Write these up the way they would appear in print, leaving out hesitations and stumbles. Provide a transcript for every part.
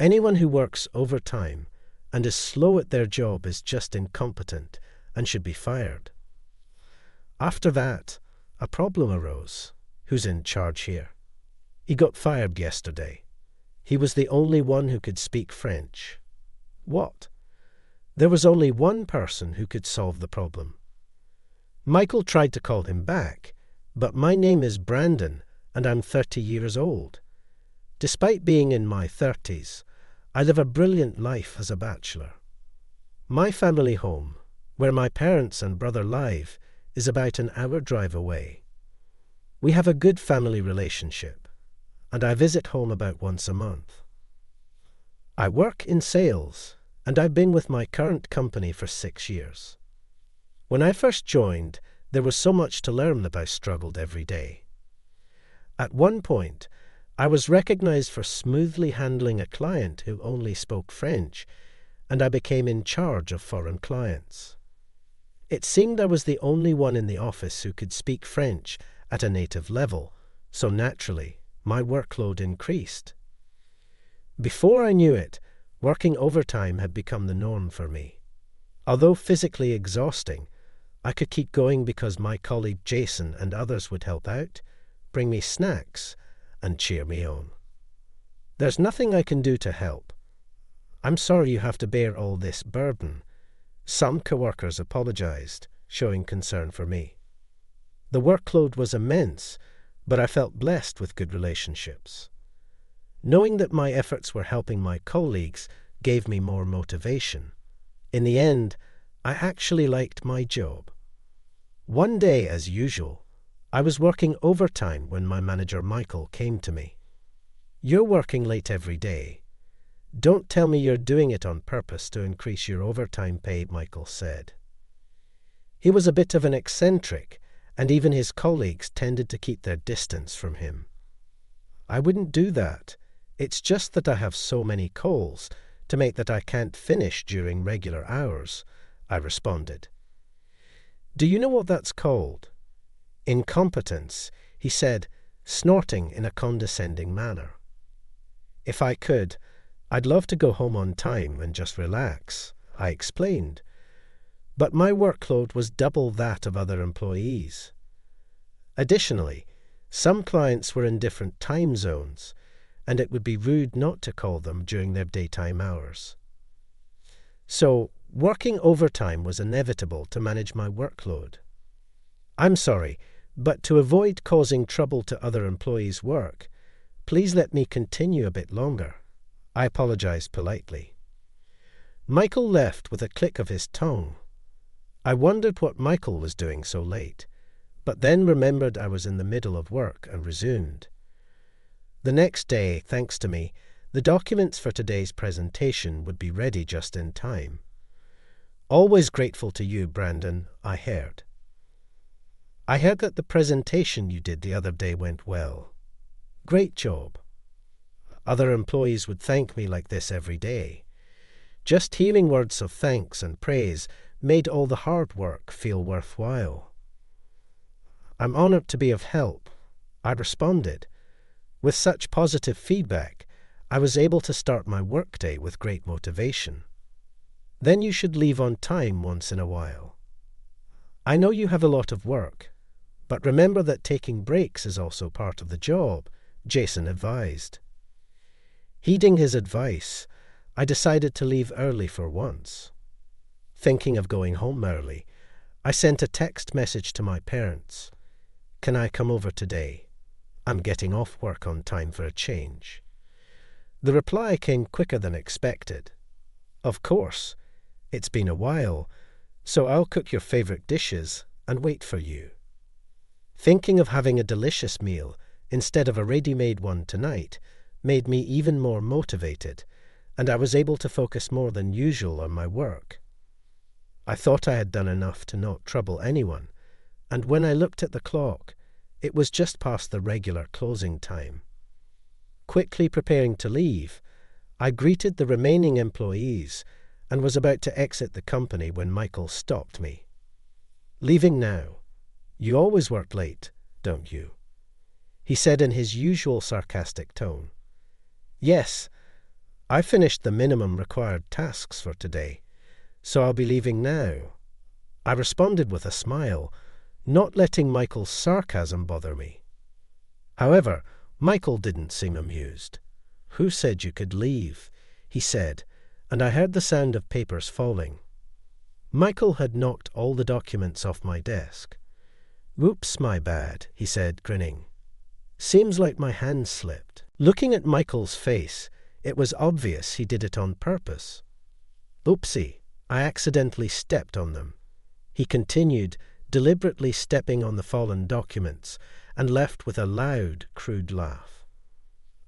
Anyone who works overtime and is slow at their job is just incompetent and should be fired. After that, a problem arose. Who's in charge here? He got fired yesterday. He was the only one who could speak French. What? There was only one person who could solve the problem. Michael tried to call him back, but my name is Brandon and I'm 30 years old. Despite being in my 30s, I live a brilliant life as a bachelor. My family home, where my parents and brother live, is about an hour drive away. We have a good family relationship, and I visit home about once a month. I work in sales, and I've been with my current company for 6 years. When I first joined, there was so much to learn that I struggled every day. At one point, I was recognized for smoothly handling a client who only spoke French, and I became in charge of foreign clients. It seemed I was the only one in the office who could speak French at a native level, so naturally, my workload increased. Before I knew it, working overtime had become the norm for me. Although physically exhausting, I could keep going because my colleague Jason and others would help out, bring me snacks, and cheer me on. There's nothing I can do to help. I'm sorry you have to bear all this burden. Some coworkers apologized, showing concern for me. The workload was immense, but I felt blessed with good relationships. Knowing that my efforts were helping my colleagues gave me more motivation. In the end, I actually liked my job. One day, as usual, I was working overtime when my manager Michael came to me. "You're working late every day. Don't tell me you're doing it on purpose to increase your overtime pay," Michael said. He was a bit of an eccentric, and even his colleagues tended to keep their distance from him. "I wouldn't do that. It's just that I have so many calls to make that I can't finish during regular hours," I responded. "Do you know what that's called?" "Incompetence," he said, snorting in a condescending manner. "If I could, I'd love to go home on time and just relax," I explained. But my workload was double that of other employees. Additionally, some clients were in different time zones, and it would be rude not to call them during their daytime hours. So, working overtime was inevitable to manage my workload. "I'm sorry, but to avoid causing trouble to other employees' work, please let me continue a bit longer," I apologized politely. Michael left with a click of his tongue. I wondered what Michael was doing so late, but then remembered I was in the middle of work and resumed. The next day, thanks to me, the documents for today's presentation would be ready just in time. "Always grateful to you, Brandon," I heard. "I heard that the presentation you did the other day went well. Great job." Other employees would thank me like this every day. Just hearing words of thanks and praise made all the hard work feel worthwhile. "I'm honored to be of help," I responded. With such positive feedback, I was able to start my workday with great motivation. "Then you should leave on time once in a while. I know you have a lot of work, but remember that taking breaks is also part of the job," Jason advised. Heeding his advice, I decided to leave early for once. Thinking of going home early, I sent a text message to my parents. "Can I come over today? I'm getting off work on time for a change." The reply came quicker than expected. "Of course. It's been a while, so I'll cook your favorite dishes and wait for you." Thinking of having a delicious meal instead of a ready-made one tonight made me even more motivated, and I was able to focus more than usual on my work. I thought I had done enough to not trouble anyone, and when I looked at the clock, it was just past the regular closing time. Quickly preparing to leave, I greeted the remaining employees and was about to exit the company when Michael stopped me. "Leaving now? You always work late, don't you?" he said in his usual sarcastic tone. "Yes, I finished the minimum required tasks for today, so I'll be leaving now. I responded with a smile, not letting Michael's sarcasm bother me. However, Michael didn't seem amused. "Who said you could leave?" he said, and I heard the sound of papers falling. Michael had knocked all the documents off my desk. "Whoops, my bad," he said, grinning. "Seems like my hand slipped." Looking at Michael's face, it was obvious he did it on purpose. "Oopsie, I accidentally stepped on them," he continued, deliberately stepping on the fallen documents, and left with a loud, crude laugh.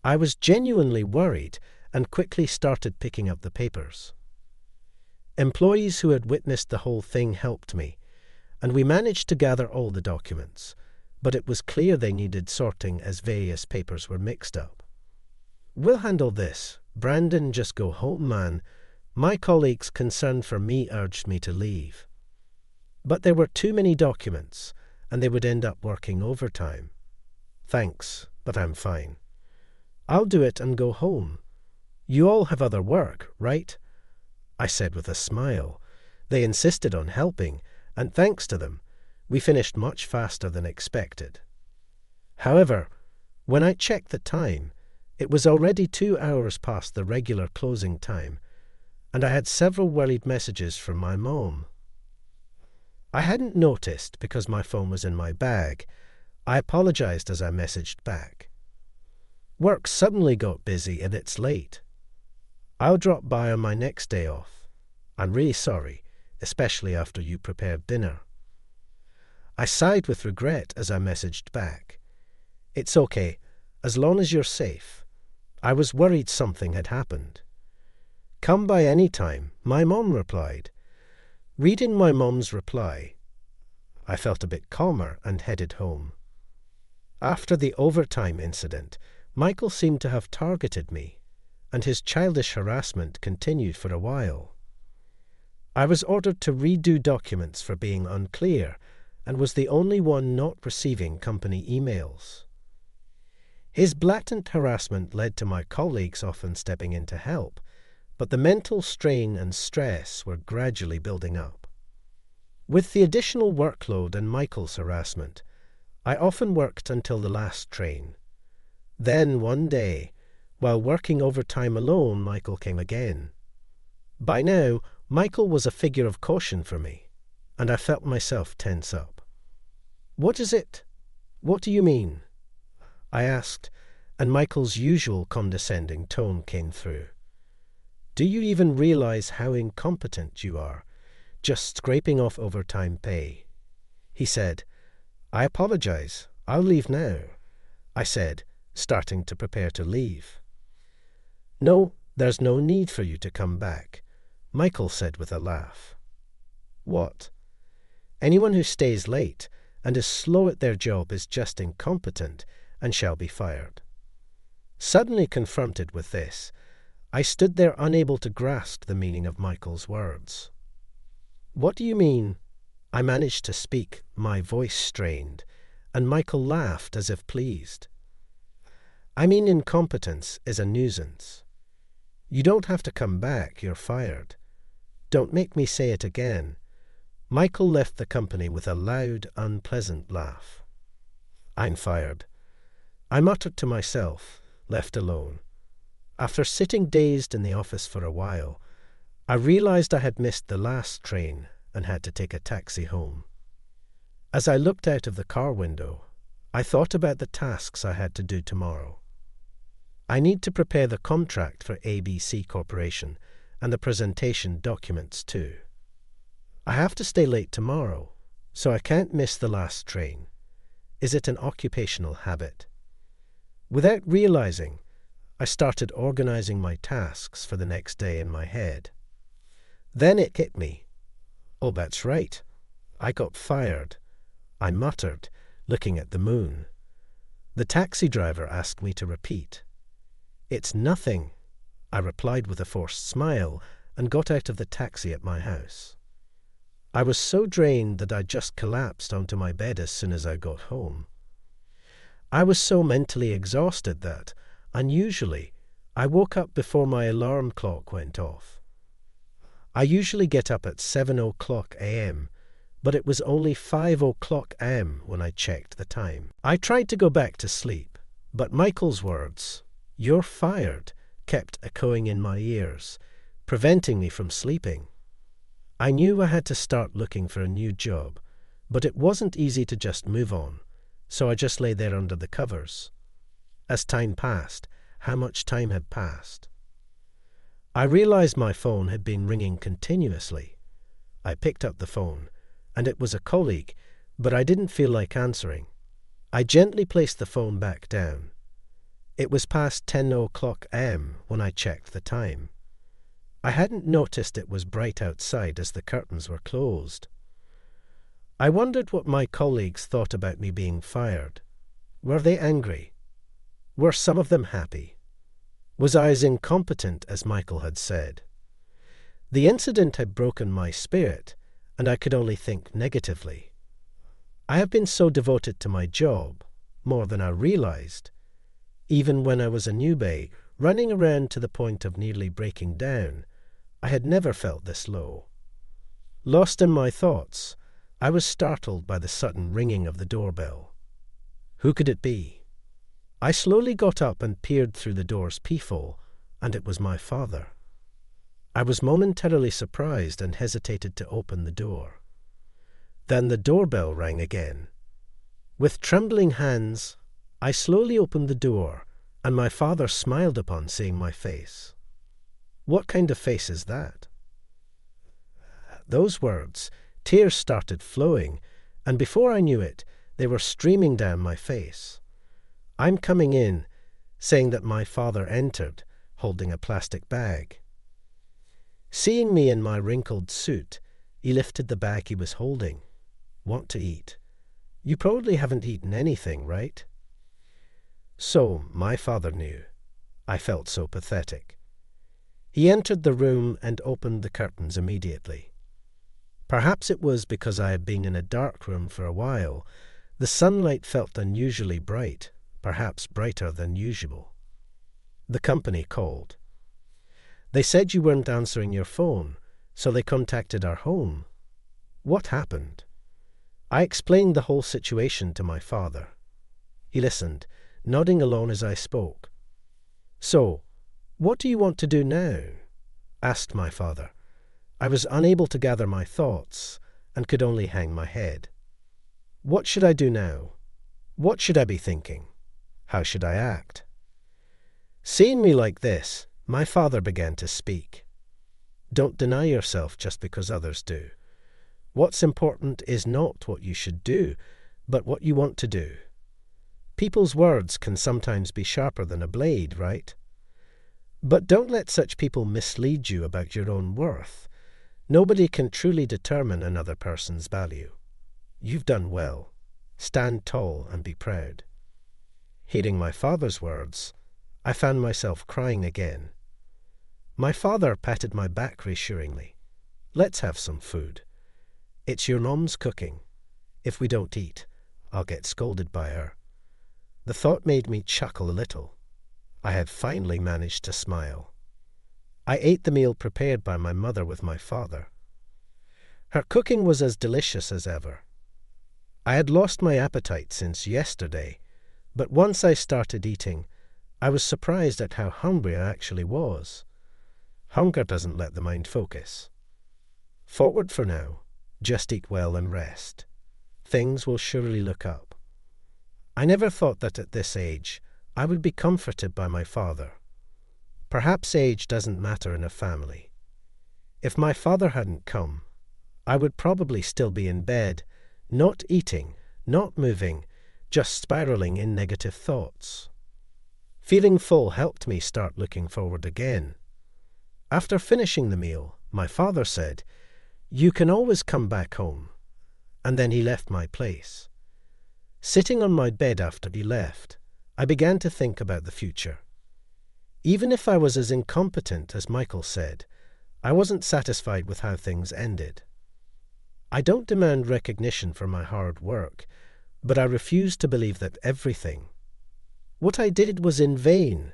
I was genuinely worried and quickly started picking up the papers. Employees who had witnessed the whole thing helped me, and we managed to gather all the documents, but it was clear they needed sorting as various papers were mixed up. "We'll handle this. Brandon, just go home, man." My colleagues concerned for me urged me to leave. But there were too many documents, and they would end up working overtime. "Thanks, but I'm fine." "I'll do it and go home. You all have other work, right?" I said with a smile. They insisted on helping, and thanks to them, we finished much faster than expected. However, when I checked the time, it was already 2 hours past the regular closing time, and I had several worried messages from my mom. I hadn't noticed because my phone was in my bag. I apologized as I messaged back. "Work suddenly got busy and it's late. I'll drop by on my next day off. I'm really sorry, especially after you prepared dinner." I sighed with regret as I messaged back. "It's okay, as long as you're safe. I was worried something had happened." "Come by any time," my mom replied. Reading my mom's reply, I felt a bit calmer and headed home. After the overtime incident, Michael seemed to have targeted me, and his childish harassment continued for a while. I was ordered to redo documents for being unclear, and was the only one not receiving company emails. His blatant harassment led to my colleagues often stepping in to help, but the mental strain and stress were gradually building up. With the additional workload and Michael's harassment, I often worked until the last train. Then one day, while working overtime alone, Michael came again. By now, Michael was a figure of caution for me, and I felt myself tense up. "What is it? What do you mean?" I asked, and Michael's usual condescending tone came through. "Do you even realize how incompetent you are, just scraping off overtime pay?" He said. "I apologize. I'll leave now," I said, starting to prepare to leave. "No, there's no need for you to come back," Michael said with a laugh. "What? Anyone who stays late and is slow at their job is just incompetent and shall be fired." Suddenly confronted with this, I stood there unable to grasp the meaning of Michael's words. "What do you mean?" I managed to speak, my voice strained, and Michael laughed as if pleased. "I mean incompetence is a nuisance. You don't have to come back, you're fired. Don't make me say it again." Michael left the company with a loud, unpleasant laugh. "I'm fired," I muttered to myself, left alone. After sitting dazed in the office for a while, I realized I had missed the last train and had to take a taxi home. As I looked out of the car window, I thought about the tasks I had to do tomorrow. I need to prepare the contract for ABC Corporation and the presentation documents too. I have to stay late tomorrow, so I can't miss the last train. Is it an occupational habit? Without realizing, I started organizing my tasks for the next day in my head. Then it hit me. "Oh, that's right. I got fired," I muttered, looking at the moon. The taxi driver asked me to repeat. "It's nothing," I replied with a forced smile and got out of the taxi at my house. I was so drained that I just collapsed onto my bed as soon as I got home. I was so mentally exhausted that, unusually, I woke up before my alarm clock went off. I usually get up at 7 o'clock a.m., but it was only 5 o'clock a.m. when I checked the time. I tried to go back to sleep, but Michael's words, "You're fired," kept echoing in my ears, preventing me from sleeping. I knew I had to start looking for a new job, but it wasn't easy to just move on, so I just lay there under the covers. As time passed, how much time had passed? I realized my phone had been ringing continuously. I picked up the phone, and it was a colleague, but I didn't feel like answering. I gently placed the phone back down. It was past 10 o'clock a.m. when I checked the time. I hadn't noticed it was bright outside as the curtains were closed. I wondered what my colleagues thought about me being fired. Were they angry? Were some of them happy? Was I as incompetent as Michael had said? The incident had broken my spirit, and I could only think negatively. I have been so devoted to my job, more than I realized. Even when I was a newbie, running around to the point of nearly breaking down, I had never felt this low. Lost in my thoughts, I was startled by the sudden ringing of the doorbell. Who could it be? I slowly got up and peered through the door's peephole, and it was my father. I was momentarily surprised and hesitated to open the door. Then the doorbell rang again. With trembling hands, I slowly opened the door, and my father smiled upon seeing my face. What kind of face is that? At those words, tears started flowing, and before I knew it, they were streaming down my face. I'm coming in, saying that my father entered, holding a plastic bag. Seeing me in my wrinkled suit, he lifted the bag he was holding. "Want to eat? You probably haven't eaten anything, right?" So, my father knew. I felt so pathetic. He entered the room and opened the curtains immediately. Perhaps it was because I had been in a dark room for a while. The sunlight felt unusually bright, perhaps brighter than usual. The company called. They said you weren't answering your phone, so they contacted our home. What happened? I explained the whole situation to my father. He listened, nodding along as I spoke. "So, what do you want to do now?" asked my father. I was unable to gather my thoughts and could only hang my head. What should I do now? What should I be thinking? How should I act? Seeing me like this, my father began to speak. Don't deny yourself just because others do. What's important is not what you should do, but what you want to do. People's words can sometimes be sharper than a blade, right? But don't let such people mislead you about your own worth. Nobody can truly determine another person's value. You've done well. Stand tall and be proud. Hearing my father's words, I found myself crying again. My father patted my back reassuringly. "Let's have some food. It's your mom's cooking. If we don't eat, I'll get scolded by her." The thought made me chuckle a little. I had finally managed to smile. I ate the meal prepared by my mother with my father. Her cooking was as delicious as ever. I had lost my appetite since yesterday, but once I started eating, I was surprised at how hungry I actually was. Hunger doesn't let the mind focus. Forward for now. Just eat well and rest. Things will surely look up. I never thought that at this age I would be comforted by my father. Perhaps age doesn't matter in a family. If my father hadn't come, I would probably still be in bed, not eating, not moving, just spiraling in negative thoughts. Feeling full helped me start looking forward again. After finishing the meal, my father said, "You can always come back home." And then he left my place. Sitting on my bed after he left, I began to think about the future. Even if I was as incompetent as Michael said, I wasn't satisfied with how things ended. I don't demand recognition for my hard work, but I refuse to believe that everything, what I did was in vain.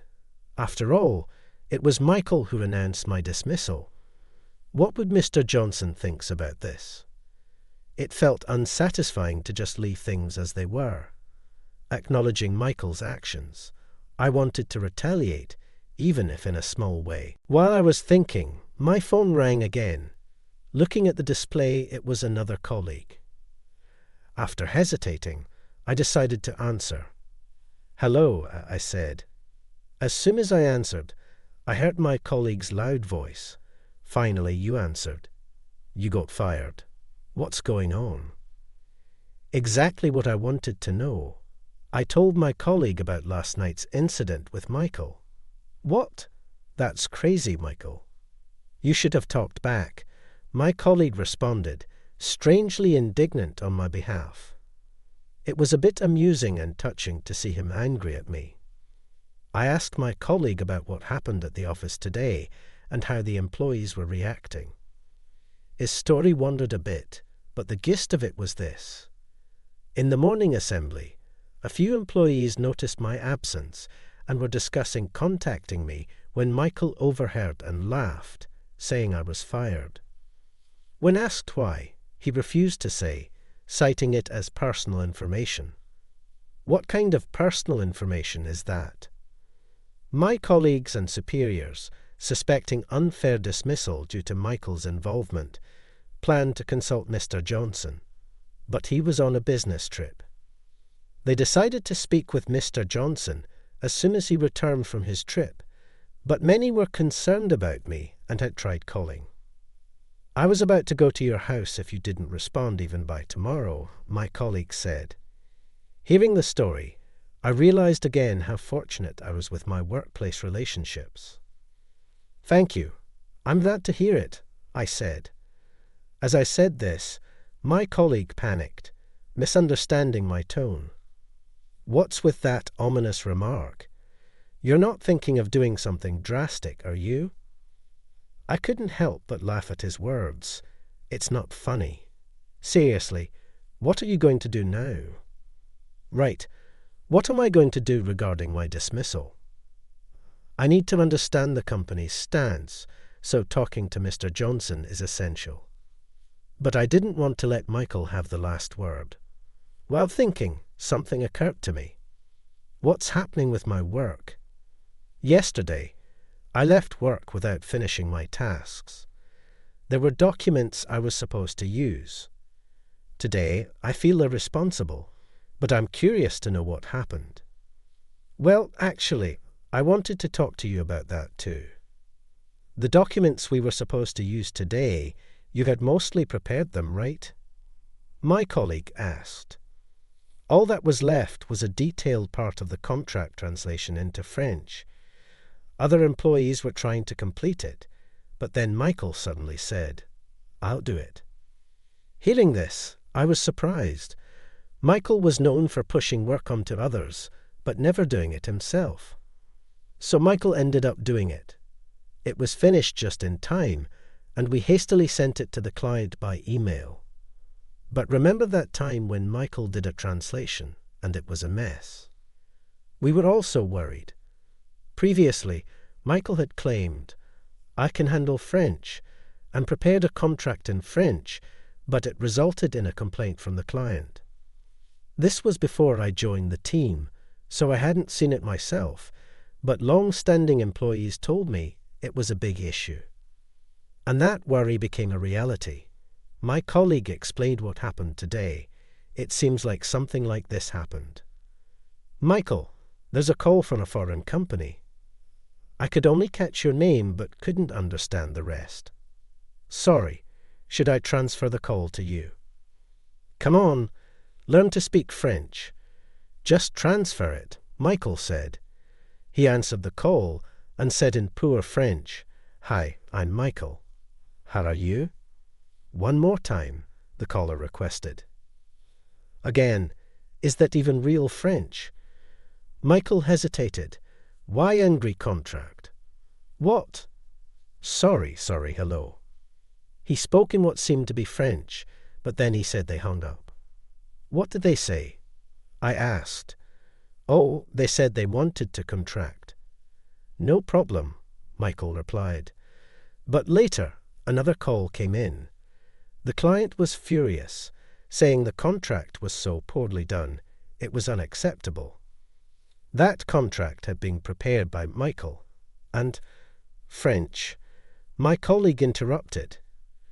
After all, it was Michael who announced my dismissal. What would Mr. Johnson think about this? It felt unsatisfying to just leave things as they were. Acknowledging Michael's actions, I wanted to retaliate, even if in a small way. While I was thinking, my phone rang again. Looking at the display, it was another colleague. After hesitating, I decided to answer. "Hello," I said. As soon as I answered, I heard my colleague's loud voice. "Finally, you answered. You got fired. What's going on?" Exactly what I wanted to know. I told my colleague about last night's incident with Michael. "What? That's crazy, Michael." "You should have talked back," my colleague responded, strangely indignant on my behalf. It was a bit amusing and touching to see him angry at me. I asked my colleague about what happened at the office today and how the employees were reacting. His story wandered a bit, but the gist of it was this. In the morning assembly, a few employees noticed my absence and were discussing contacting me when Michael overheard and laughed, saying I was fired. When asked why, he refused to say, citing it as personal information. What kind of personal information is that? My colleagues and superiors, suspecting unfair dismissal due to Michael's involvement, planned to consult Mr. Johnson, but he was on a business trip. They decided to speak with Mr. Johnson as soon as he returned from his trip, but many were concerned about me and had tried calling. "I was about to go to your house if you didn't respond even by tomorrow," my colleague said. Hearing the story, I realized again how fortunate I was with my workplace relationships. "Thank you. I'm glad to hear it," I said. As I said this, my colleague panicked, misunderstanding my tone. "What's with that ominous remark? You're not thinking of doing something drastic, are you?" I couldn't help but laugh at his words. It's not funny. "Seriously, what are you going to do now?" "Right. What am I going to do regarding my dismissal?" I need to understand the company's stance, so talking to Mr. Johnson is essential. But I didn't want to let Michael have the last word. While thinking, something occurred to me. What's happening with my work? Yesterday, I left work without finishing my tasks. There were documents I was supposed to use. Today, I feel irresponsible, but I'm curious to know what happened. Well, actually, I wanted to talk to you about that too. The documents we were supposed to use today, you had mostly prepared them, right? My colleague asked. All that was left was a detailed part of the contract translation into French. Other employees were trying to complete it, but then Michael suddenly said, "I'll do it." Hearing this, I was surprised. Michael was known for pushing work onto others, but never doing it himself. So Michael ended up doing it. It was finished just in time, and we hastily sent it to the client by email. But remember that time when Michael did a translation, and it was a mess? We were also worried. Previously, Michael had claimed, "I can handle French," and prepared a contract in French, but it resulted in a complaint from the client. This was before I joined the team, so I hadn't seen it myself, but long-standing employees told me it was a big issue. And that worry became a reality. My colleague explained what happened today. It seems like something like this happened. "Michael, there's a call from a foreign company." I could only catch your name but couldn't understand the rest. "Sorry, should I transfer the call to you?" "Come on, learn to speak French." "Just transfer it," Michael said. He answered the call and said in poor French, "Hi, I'm Michael. How are you?" "One more time," the caller requested. Again, is that even real French? Michael hesitated. "Why angry contract?" "What?" Sorry, hello." He spoke in what seemed to be French, but then he said they hung up. "What did they say?" I asked. "Oh, they said they wanted to contract." "No problem," Michael replied. But later, another call came in. The client was furious, saying the contract was so poorly done, it was unacceptable. That contract had been prepared by Michael, and French. My colleague interrupted.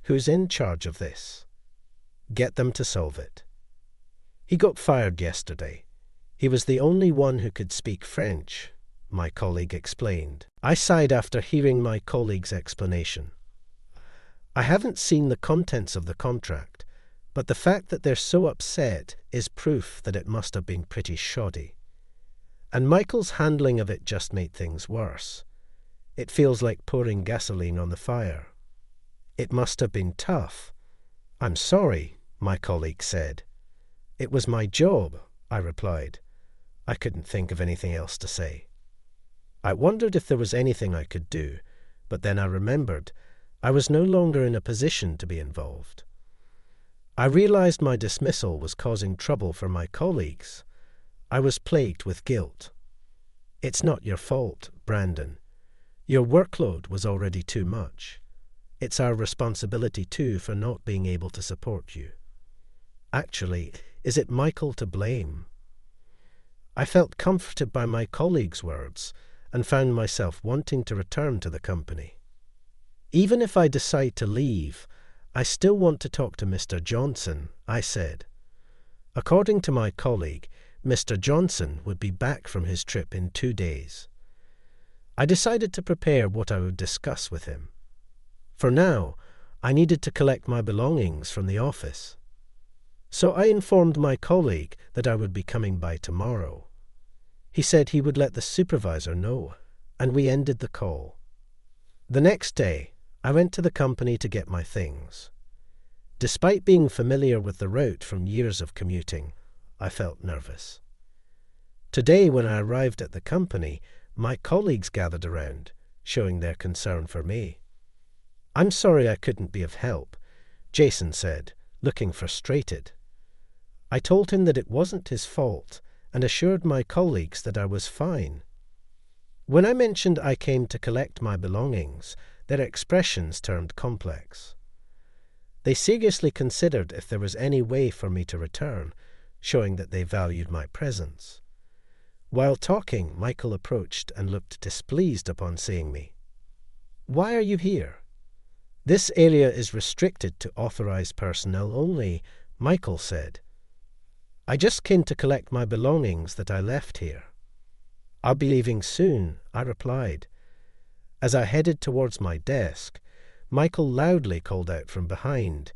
"Who's in charge of this?" "Get them to solve it." "He got fired yesterday. He was the only one who could speak French," my colleague explained. I sighed after hearing my colleague's explanation. I haven't seen the contents of the contract, but the fact that they're so upset is proof that it must have been pretty shoddy. And Michael's handling of it just made things worse. It feels like pouring gasoline on the fire. "It must have been tough." "I'm sorry," my colleague said. "It was my job," I replied. I couldn't think of anything else to say. I wondered if there was anything I could do, but then I remembered I was no longer in a position to be involved. I realized my dismissal was causing trouble for my colleagues. I was plagued with guilt. "It's not your fault, Brandon. Your workload was already too much. It's our responsibility too for not being able to support you. Actually, is it Michael to blame?" I felt comforted by my colleague's words and found myself wanting to return to the company. "Even if I decide to leave, I still want to talk to Mr. Johnson," I said. According to my colleague, Mr. Johnson would be back from his trip in 2 days. I decided to prepare what I would discuss with him. For now, I needed to collect my belongings from the office. So I informed my colleague that I would be coming by tomorrow. He said he would let the supervisor know, and we ended the call. The next day, I went to the company to get my things. Despite being familiar with the route from years of commuting, I felt nervous. Today, when I arrived at the company, my colleagues gathered around, showing their concern for me. "I'm sorry I couldn't be of help," Jason said, looking frustrated. I told him that it wasn't his fault and assured my colleagues that I was fine. When I mentioned I came to collect my belongings, their expressions turned complex. They seriously considered if there was any way for me to return, showing that they valued my presence. While talking, Michael approached and looked displeased upon seeing me. "Why are you here?" "This area is restricted to authorized personnel only," Michael said. "I just came to collect my belongings that I left here." "I'll be leaving soon," I replied. As I headed towards my desk, Michael loudly called out from behind,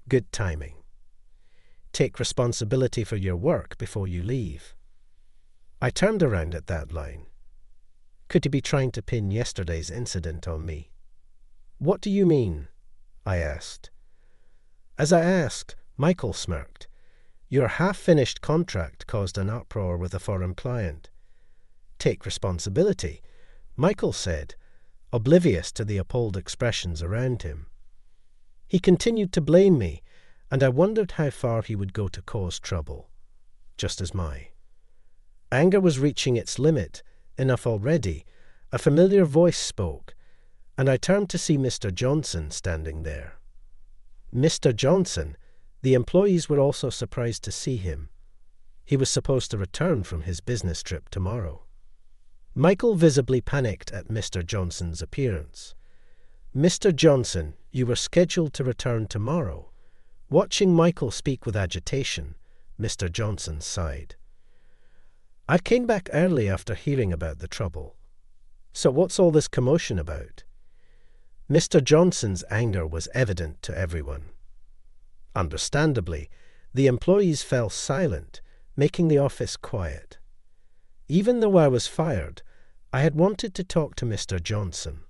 "Good timing. Take responsibility for your work before you leave." I turned around at that line. Could he be trying to pin yesterday's incident on me? "What do you mean?" I asked. As I asked, Michael smirked. "Your half-finished contract caused an uproar with a foreign client." "Take responsibility," Michael said, oblivious to the appalled expressions around him. He continued to blame me, and I wondered how far he would go to cause trouble, just as my anger was reaching its limit. Enough already. A familiar voice spoke, and I turned to see Mr. Johnson standing there. Mr. Johnson, the employees were also surprised to see him. He was supposed to return from his business trip tomorrow. Michael visibly panicked at Mr. Johnson's appearance. "Mr. Johnson, you were scheduled to return tomorrow." Watching Michael speak with agitation, Mr. Johnson sighed. "I came back early after hearing about the trouble. So what's all this commotion about?" Mr. Johnson's anger was evident to everyone. Understandably, the employees fell silent, making the office quiet. Even though I was fired, I had wanted to talk to Mr. Johnson.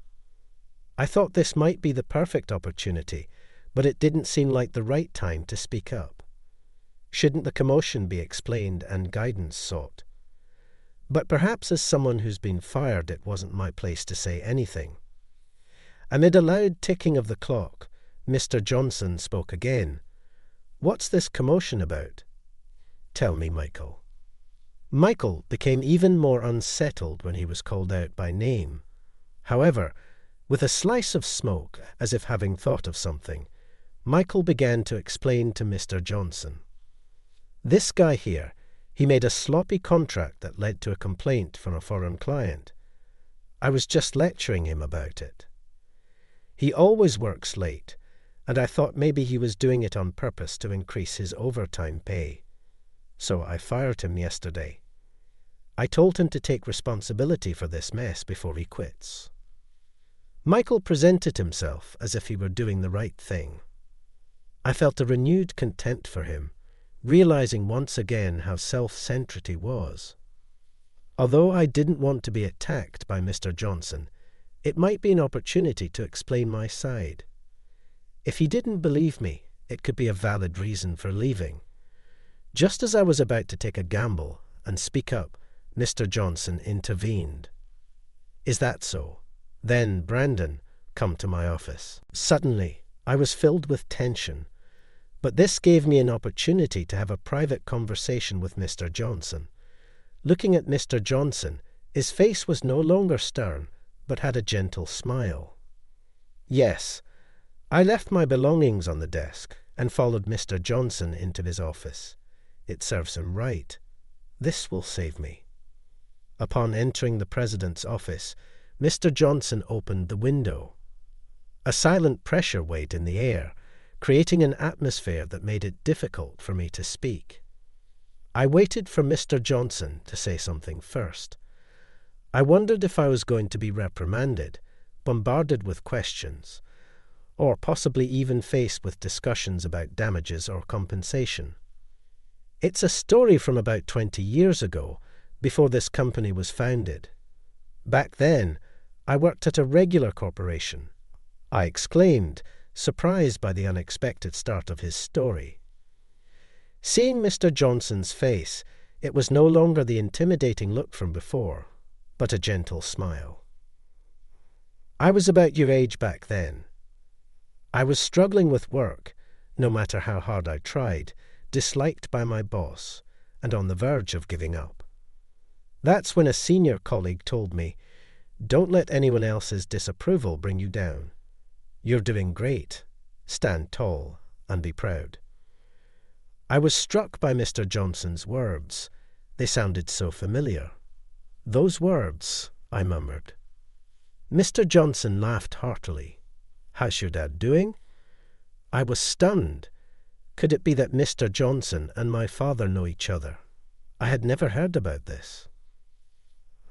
I thought this might be the perfect opportunity, but it didn't seem like the right time to speak up. Shouldn't the commotion be explained and guidance sought? But perhaps as someone who's been fired, it wasn't my place to say anything. Amid a loud ticking of the clock, Mr. Johnson spoke again. "What's this commotion about?" "Tell me, Michael." Michael became even more unsettled when he was called out by name. However, with a slice of smoke, as if having thought of something, Michael began to explain to Mr. Johnson. This guy here, he made a sloppy contract that led to a complaint from a foreign client. I was just lecturing him about it. He always works late, and I thought maybe he was doing it on purpose to increase his overtime pay. So I fired him yesterday. I told him to take responsibility for this mess before he quits. Michael presented himself as if he were doing the right thing. I felt a renewed contempt for him, realizing once again how self-centered he was. Although I didn't want to be attacked by Mr. Johnson, it might be an opportunity to explain my side. If he didn't believe me, it could be a valid reason for leaving. Just as I was about to take a gamble and speak up, Mr. Johnson intervened. "Is that so? Then, Brandon, come to my office." Suddenly, I was filled with tension, but this gave me an opportunity to have a private conversation with Mr. Johnson. Looking at Mr. Johnson, his face was no longer stern, but had a gentle smile. Yes, I left my belongings on the desk and followed Mr. Johnson into his office. It serves him right. This will save me. Upon entering the president's office, Mr. Johnson opened the window. A silent pressure weighed in the air, creating an atmosphere that made it difficult for me to speak. I waited for Mr. Johnson to say something first. I wondered if I was going to be reprimanded, bombarded with questions, or possibly even faced with discussions about damages or compensation. It's a story from about 20 years ago, before this company was founded. Back then, I worked at a regular corporation. I exclaimed, surprised by the unexpected start of his story. Seeing Mr. Johnson's face, it was no longer the intimidating look from before, but a gentle smile. I was about your age back then. I was struggling with work, no matter how hard I tried, disliked by my boss, and on the verge of giving up. That's when a senior colleague told me, "Don't let anyone else's disapproval bring you down. You're doing great. Stand tall and be proud." I was struck by Mr. Johnson's words. They sounded so familiar. "Those words," I murmured. Mr. Johnson laughed heartily. "How's your dad doing?" I was stunned. Could it be that Mr. Johnson and my father know each other? I had never heard about this.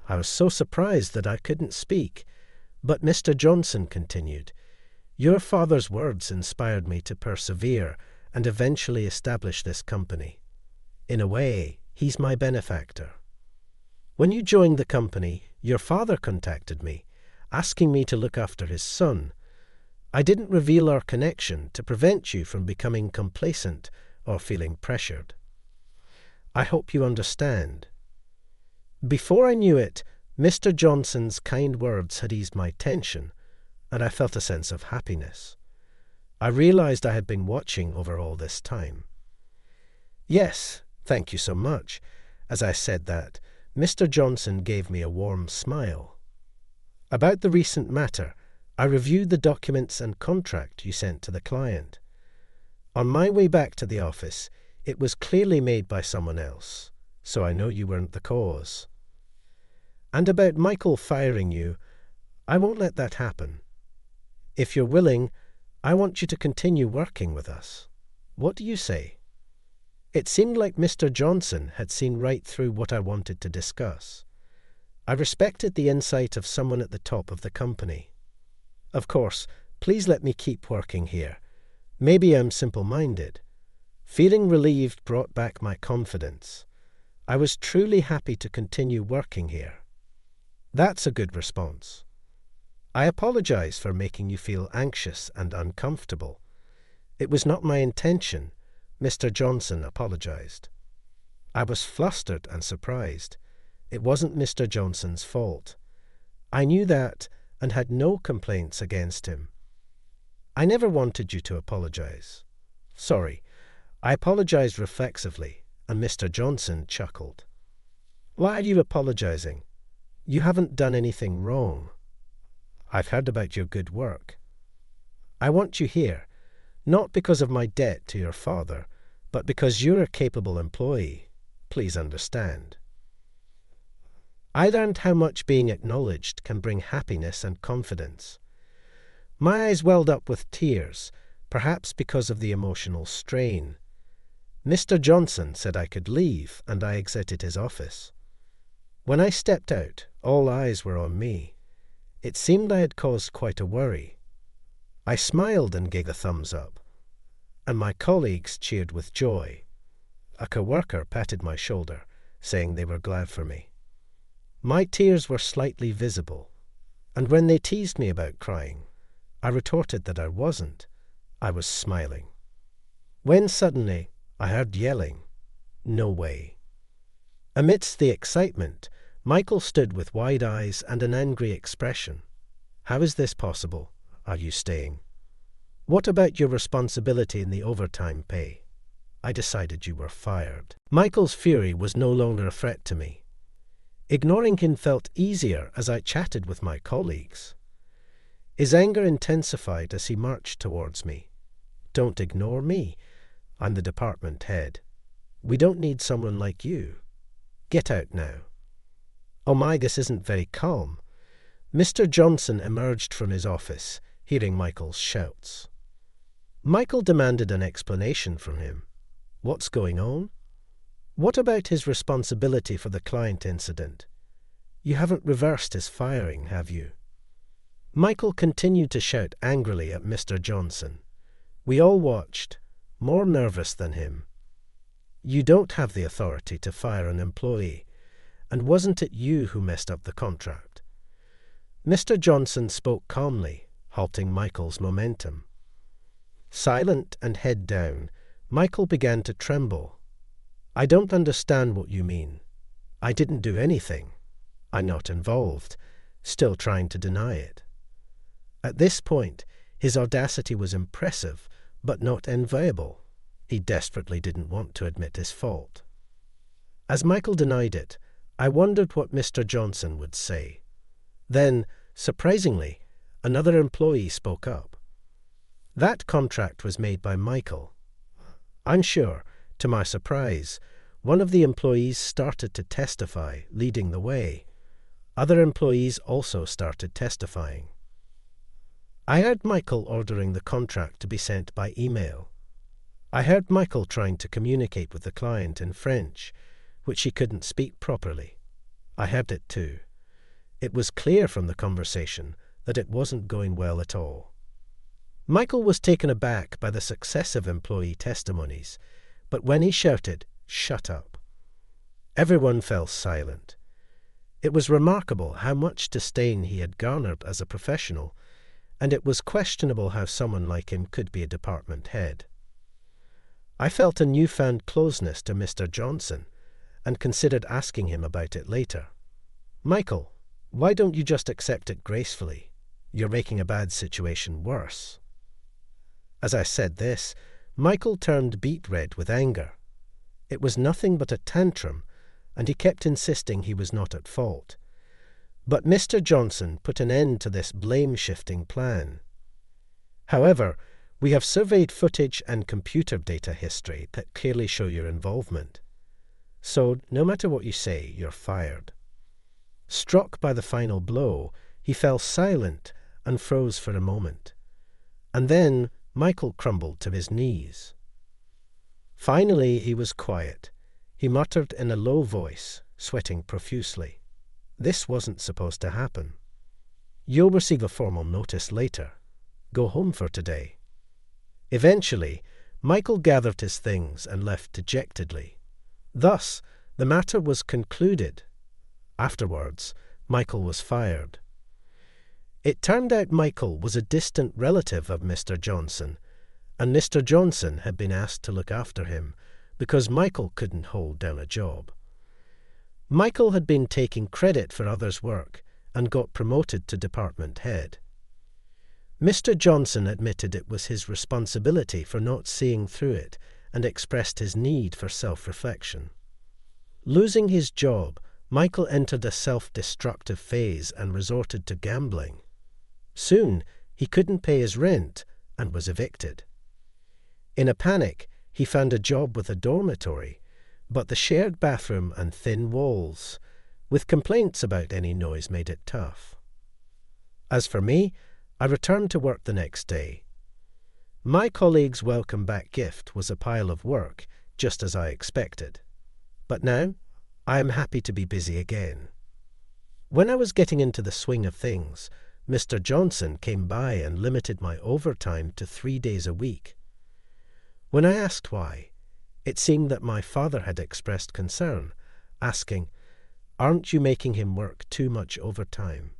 I was so surprised that I couldn't speak, but Mr. Johnson continued, "Your father's words inspired me to persevere and eventually establish this company. In a way, he's my benefactor. When you joined the company, your father contacted me, asking me to look after his son. I didn't reveal our connection to prevent you from becoming complacent or feeling pressured. I hope you understand." Before I knew it, Mr. Johnson's kind words had eased my tension, and I felt a sense of happiness. I realized I had been watching over all this time. "Yes, thank you so much." As I said that, Mr. Johnson gave me a warm smile. "About the recent matter, I reviewed the documents and contract you sent to the client. On my way back to the office, it was clearly made by someone else, so I know you weren't the cause. And about Michael firing you, I won't let that happen. If you're willing, I want you to continue working with us. What do you say?" It seemed like Mr. Johnson had seen right through what I wanted to discuss. I respected the insight of someone at the top of the company. Of course, please let me keep working here. Maybe I'm simple-minded. Feeling relieved brought back my confidence. I was truly happy to continue working here. That's a good response. I apologize for making you feel anxious and uncomfortable. It was not my intention. Mr. Johnson apologized. I was flustered and surprised. It wasn't Mr. Johnson's fault. I knew that and had no complaints against him. "I never wanted you to apologize." "Sorry." I apologized reflexively, and Mr. Johnson chuckled. Why are you apologizing? You haven't done anything wrong. I've heard about your good work. I want you here, not because of my debt to your father, but because you're a capable employee. Please understand. I learned how much being acknowledged can bring happiness and confidence. My eyes welled up with tears, perhaps because of the emotional strain. Mr. Johnson said I could leave, and I exited his office. When I stepped out, all eyes were on me. It seemed I had caused quite a worry. I smiled and gave a thumbs up, and my colleagues cheered with joy. A co-worker patted my shoulder, saying they were glad for me. My tears were slightly visible, and when they teased me about crying, I retorted that I wasn't. I was smiling. When suddenly I heard yelling. No way. Amidst the excitement, Michael stood with wide eyes and an angry expression. How is this possible? Are you staying? What about your responsibility in the overtime pay? I decided you were fired. Michael's fury was no longer a threat to me. Ignoring him felt easier as I chatted with my colleagues. His anger intensified as he marched towards me. Don't ignore me. I'm the department head. We don't need someone like you. Get out now. Oh my, this isn't very calm. Mr. Johnson emerged from his office, hearing Michael's shouts. Michael demanded an explanation from him. What's going on? What about his responsibility for the client incident? You haven't reversed his firing, have you? Michael continued to shout angrily at Mr. Johnson. We all watched, more nervous than him. You don't have the authority to fire an employee, and wasn't it you who messed up the contract? Mr. Johnson spoke calmly, halting Michael's momentum. Silent and head down, Michael began to tremble. I don't understand what you mean. I didn't do anything. I'm not involved, still trying to deny it. At this point, his audacity was impressive, but not enviable. He desperately didn't want to admit his fault. As Michael denied it, I wondered what Mr. Johnson would say. Then, surprisingly, another employee spoke up. That contract was made by Michael. I'm sure, to my surprise, one of the employees started to testify, leading the way. Other employees also started testifying. I heard Michael ordering the contract to be sent by email. I heard Michael trying to communicate with the client in French, which he couldn't speak properly. I heard it too. It was clear from the conversation that it wasn't going well at all. Michael was taken aback by the successive employee testimonies, but when he shouted, "Shut up!" everyone fell silent. It was remarkable how much disdain he had garnered as a professional, and it was questionable how someone like him could be a department head. I felt a newfound closeness to Mr. Johnson, and considered asking him about it later. Michael, why don't you just accept it gracefully? You're making a bad situation worse. As I said this, Michael turned beet red with anger. It was nothing but a tantrum, and he kept insisting he was not at fault. But Mr. Johnson put an end to this blame-shifting plan. However, we have surveyed footage and computer data history that clearly show your involvement. So, no matter what you say, you're fired. Struck by the final blow, he fell silent and froze for a moment. And then Michael crumbled to his knees. Finally, he was quiet. He muttered in a low voice, sweating profusely. This wasn't supposed to happen. You'll receive a formal notice later. Go home for today. Eventually, Michael gathered his things and left dejectedly. Thus, the matter was concluded. Afterwards, Michael was fired. It turned out Michael was a distant relative of Mr. Johnson, and Mr. Johnson had been asked to look after him because Michael couldn't hold down a job. Michael had been taking credit for others' work and got promoted to department head. Mr. Johnson admitted it was his responsibility for not seeing through it and expressed his need for self-reflection. Losing his job, Michael entered a self-destructive phase and resorted to gambling. Soon, he couldn't pay his rent and was evicted. In a panic, he found a job with a dormitory, but the shared bathroom and thin walls, with complaints about any noise, made it tough. As for me, I returned to work the next day. My colleague's welcome back gift was a pile of work, just as I expected. But now, I am happy to be busy again. When I was getting into the swing of things, Mr. Johnson came by and limited my overtime to 3 days a week. When I asked why, it seemed that my father had expressed concern, asking, "Aren't you making him work too much overtime?"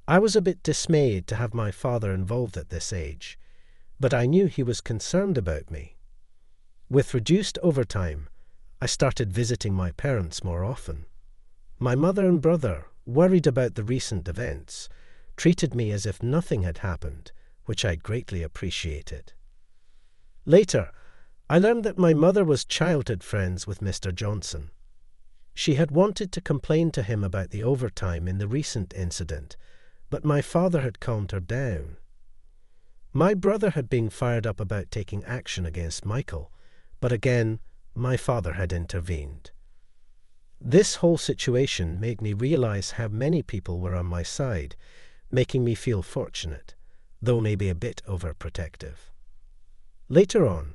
I was a bit dismayed to have my father involved at this age, but I knew he was concerned about me. With reduced overtime, I started visiting my parents more often. My mother and brother, worried about the recent events, treated me as if nothing had happened, which I greatly appreciated. Later, I learned that my mother was childhood friends with Mr. Johnson. She had wanted to complain to him about the overtime in the recent incident, but my father had calmed her down. My brother had been fired up about taking action against Michael, but again, my father had intervened. This whole situation made me realize how many people were on my side, making me feel fortunate, though maybe a bit overprotective. Later on,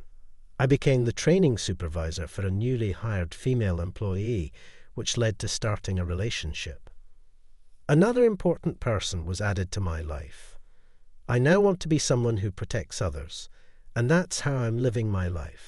I became the training supervisor for a newly hired female employee, which led to starting a relationship. Another important person was added to my life. I now want to be someone who protects others, and that's how I'm living my life.